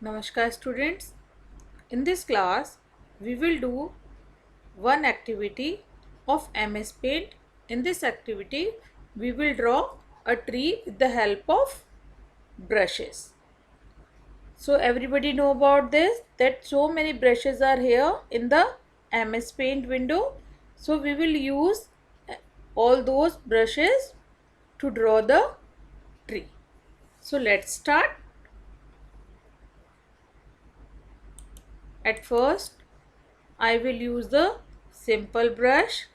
Namaskar students. In this class, we will do one activity of MS Paint. In this activity, we will draw a tree with the help of brushes. So everybody know about this, that so many brushes are here in the MS Paint window. So we will use all those brushes to draw the tree. So let's start. At first, I will use the simple brush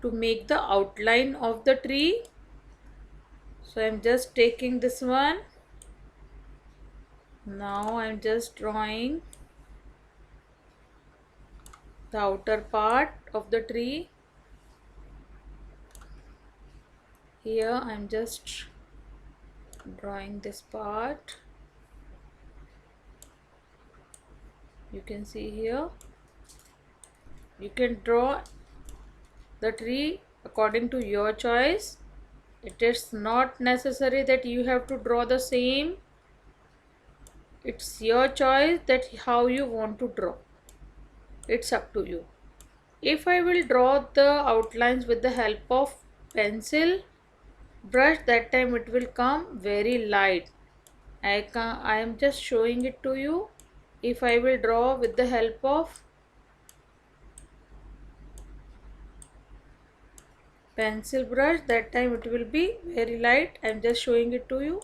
to make the outline of the tree. So I'm just taking this one. Now I'm just drawing the outer part of the tree. Here I'm just drawing this part. You can see here. You can draw the tree according to your choice. It is not necessary that you have to draw the same. It's your choice that how you want to draw. It's up to you. If I will draw the outlines with the help of pencil brush, that time it will come very light. I am just showing it to you. If I will draw with the help of pencil brush, that time it will be very light. I am just showing it to you.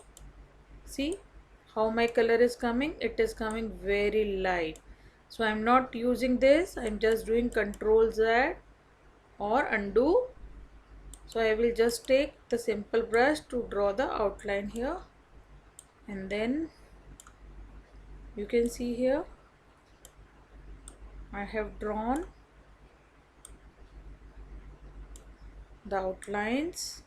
See how my color is coming? It is coming very light. So I am not using this. I am just doing Control Z or undo. So I will just take the simple brush to draw the outline here, and then you can see here I have drawn the outlines.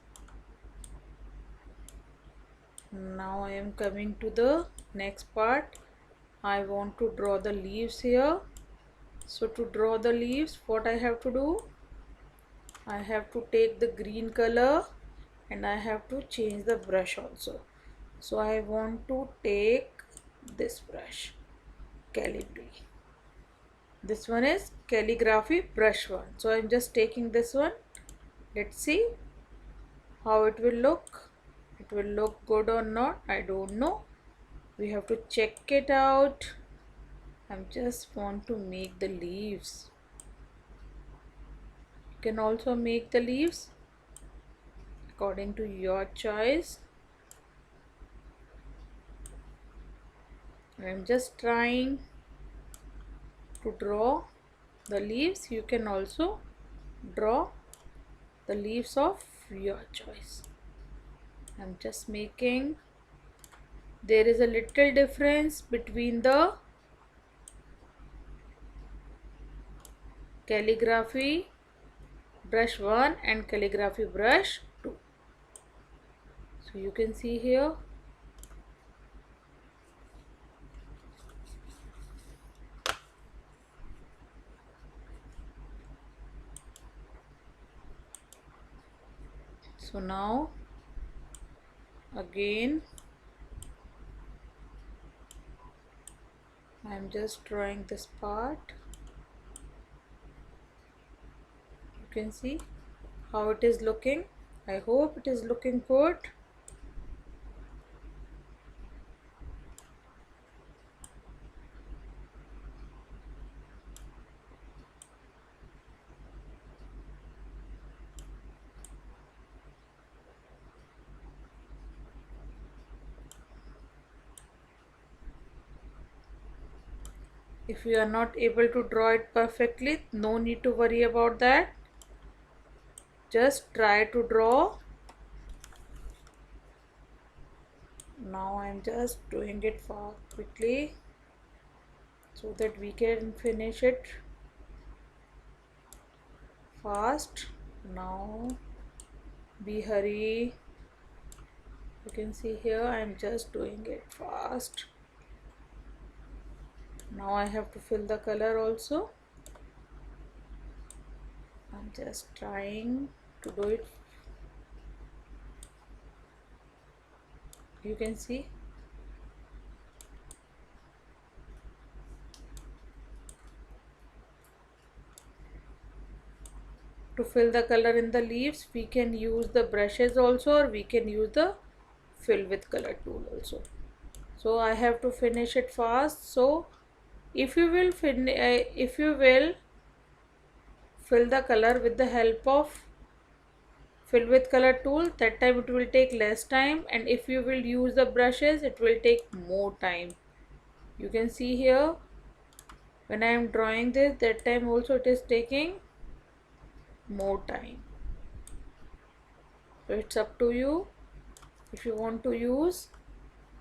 Now I am coming to the next part. I want to draw the leaves here. So to draw the leaves, what I have to do? I have to take the green color and I have to change the brush also. So I want to take this brush, calligraphy. This one is calligraphy brush one. So I'm just taking this one. Let's see how it will look. It will look good or not, I don't know. We have to check it out. I just want to make the leaves. You can also make the leaves according to your choice. I'm just trying to draw the leaves. You can also draw the leaves of your choice. I'm just making. There is a little difference between the calligraphy brush 1 and calligraphy brush 2. So you can see here. So now again I am just drawing this part. You can see how it is looking. I hope it is looking good. If you are not able to draw it perfectly, no need to worry about that. Just try to draw. Now I am just doing it fast quickly so that we can finish it fast. Now be hurry. You can see here I am just doing it fast. Now I have to fill the color also. I'm just trying to do it. You can see to fill the color in the leaves, we can use the brushes also, or we can use the fill with color tool also. So I have to finish it fast. So if you will fill the color with the help of fill with color tool, that time it will take less time, and if you will use the brushes, it will take more time. You can see here, when I am drawing this, that time also it is taking more time. So it's up to you. If you want to use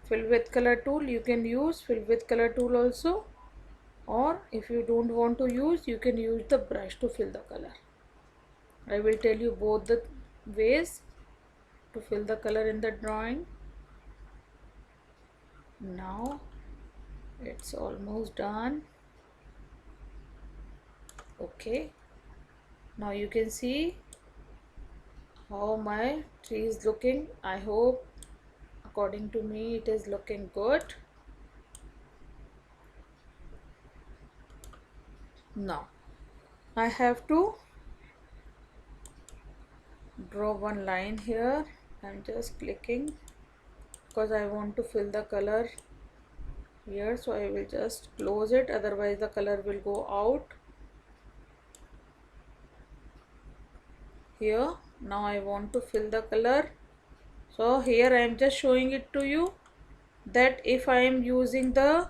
fill with color tool, you can use fill with color tool also, or if you don't want to use, you can use the brush to fill the color. I will tell you both the ways to fill the color in the drawing. Now it's almost done. Okay, now you can see how my tree is looking. I hope, according to me, it is looking good. Now I have to draw one line here. I'm just clicking because I want to fill the color here, so I will just close it, otherwise the color will go out. Here now I want to fill the color, so here I am just showing it to you that if I am using the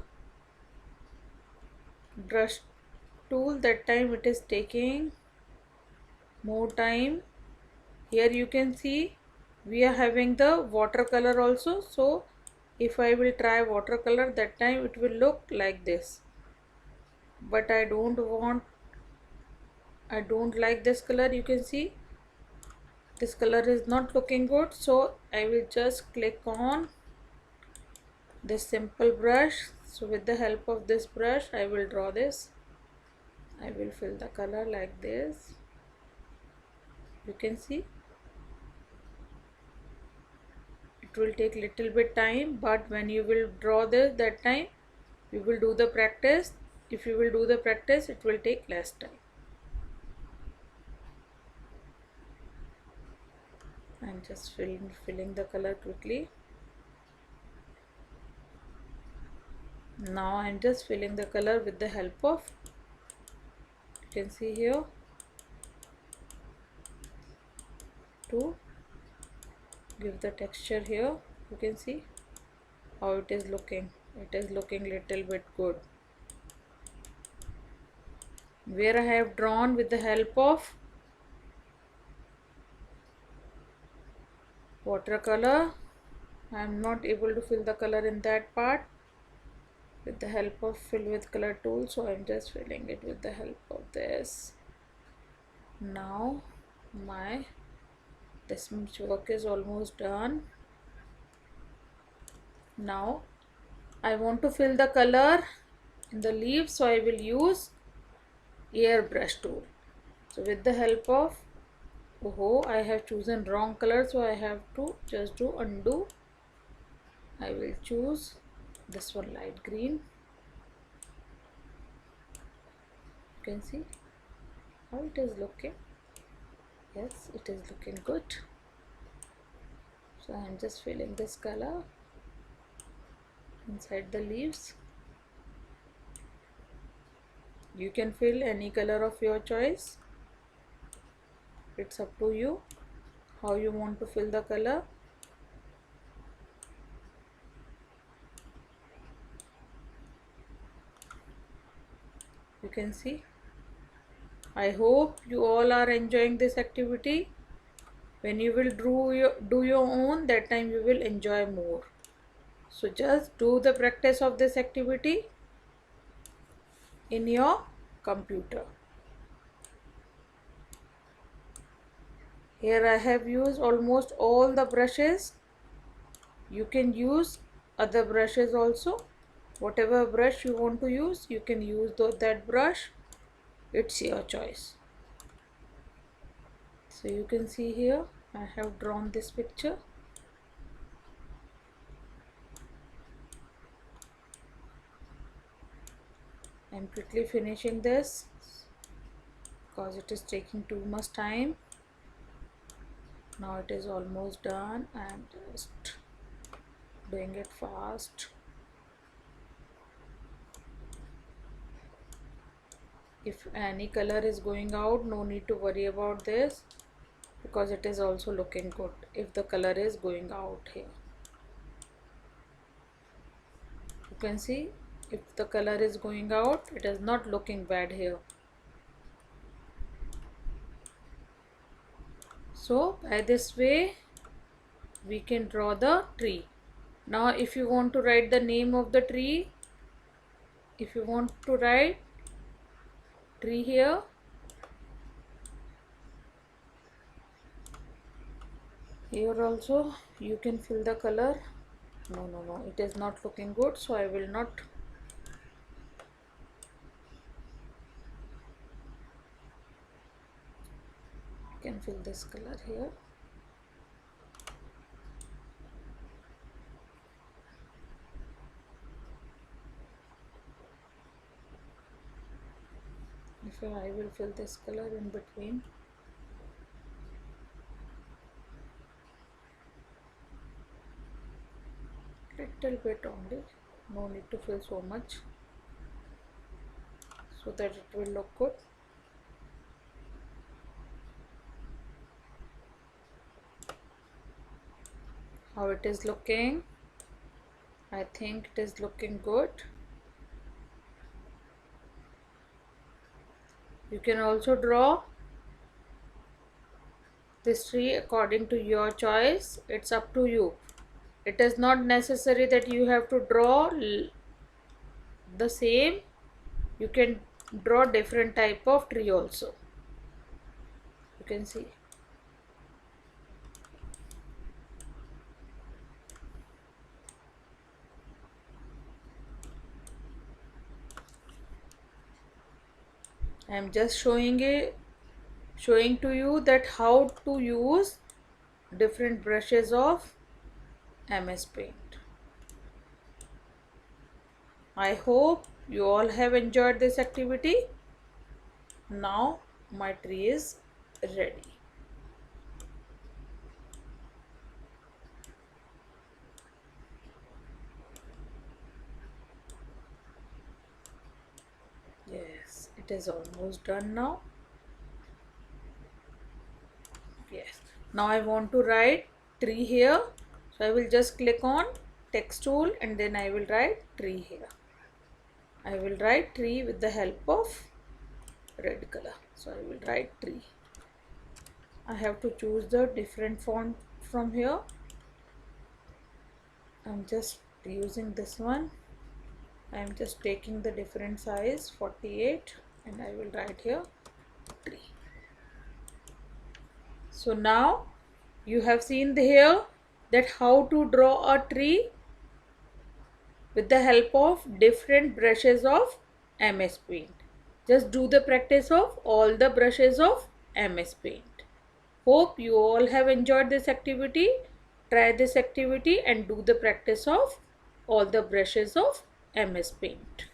brush tool, that time it is taking more time. Here you can see we are having the watercolor also, so if I will try watercolor, that time it will look like this, but I don't like this color. You can see this color is not looking good, so I will just click on this simple brush. So with the help of this brush, I will draw this. I will fill the color like this. You can see it will take little bit time, but when you will draw this, that time you will do the practice. If you will do the practice, it will take less time. I'm just filling the color quickly. Now I'm just filling the color with the help of, you can see here, to give the texture here. You can see how it is looking. It is looking little bit good. Where I have drawn with the help of watercolor, I am not able to fill the color in that part with the help of fill with color tool, so I am just filling it with the help of this. Now this much work is almost done. Now I want to fill the color in the leaves, so I will use airbrush tool. So with the help of, oh, I have chosen wrong color, so I have to just do undo. I will choose this one, light green. You can see how it is looking. Yes, it is looking good. So I am just filling this color inside the leaves. You can fill any color of your choice. It's up to you how you want to fill the color. You can see. I hope you all are enjoying this activity. When you will do your own, that time you will enjoy more. So just do the practice of this activity in your computer. Here I have used almost all the brushes. You can use other brushes also. Whatever brush you want to use, you can use that brush. It's your choice. So you can see here I have drawn this picture. I'm quickly finishing this because it is taking too much time. Now it is almost done. I am just doing it fast. If any color is going out, no need to worry about this, because it is also looking good if the color is going out here. You can see if the color is going out, it is not looking bad here. So by this way we can draw the tree. Now if you want to write the name of the tree, if you want to write tree here, here also you can fill the color. No, it is not looking good, so I will not. You can fill this color here. If I will fill this color in between. Little bit only, no need to fill so much, so that it will look good. How it is looking? I think it is looking good. You can also draw this tree according to your choice. It's up to you. It is not necessary that you have to draw the same. You can draw different type of tree also. You can see. I am just showing to you that how to use different brushes of MS Paint. I hope you all have enjoyed this activity. Now my tree is ready. Yes, it is almost done now. Yes, now I want to write tree here, so I will just click on text tool and then I will write tree here. I will write tree with the help of red color, so I will write tree. I have to choose the different font from here. I'm just using this one. I'm just taking the different size 48 and I will write here tree. So now you have seen here that how to draw a tree with the help of different brushes of MS Paint. Just do the practice of all the brushes of MS Paint. Hope you all have enjoyed this activity. Try this activity and do the practice of all the brushes of MS Paint.